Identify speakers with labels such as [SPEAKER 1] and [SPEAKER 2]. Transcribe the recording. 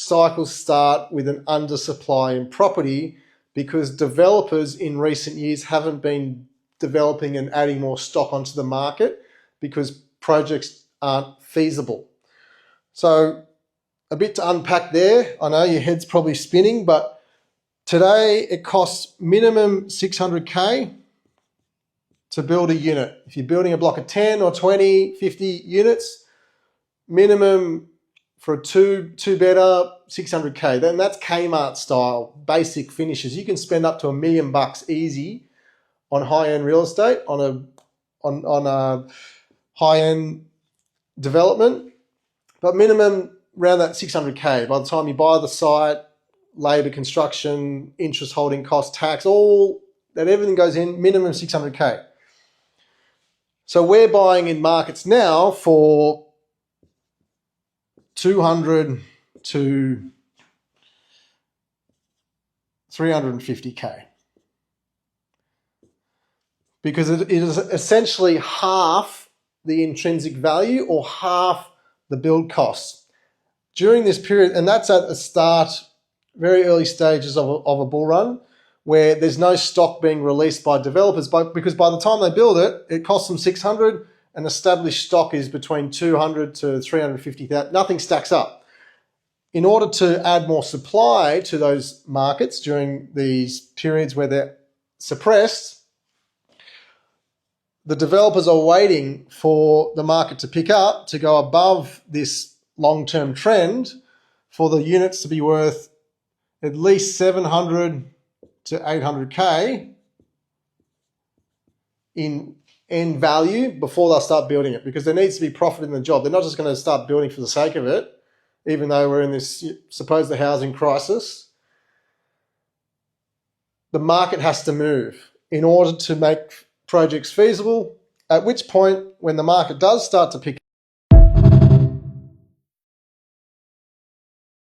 [SPEAKER 1] cycles start with an undersupply in property because developers in recent years haven't been developing and adding more stock onto the market because projects aren't feasible. So a bit to unpack there. I know your head's probably spinning, but today it costs minimum 600K to build a unit. If you're building a block of 10 or 20, 50 units, minimum for a two-bedder, 600K. Then that's Kmart style, basic finishes. You can spend up to $1 million easy on high-end real estate, on a high-end development, but minimum around that 600K. By the time you buy the site, labour, construction, interest holding costs, tax, all that, everything goes in, minimum 600K. So we're buying in markets now for 200 to 350K. Because it is essentially half the intrinsic value or half the build costs. During this period, and that's at the start, very early stages of a bull run, where there's no stock being released by developers, because by the time they build it, it costs them 600, and established stock is between 200 to 350,000. Nothing stacks up. In order to add more supply to those markets during these periods where they're suppressed, the developers are waiting for the market to pick up, to go above this long-term trend, for the units to be worth at least 700 to 800K in value before they'll start building it, because there needs to be profit in the job. They're not just going to start building for the sake of it, even though we're in this supposed housing crisis. The market has to move in order to make projects feasible, at which point, when the market does start to pick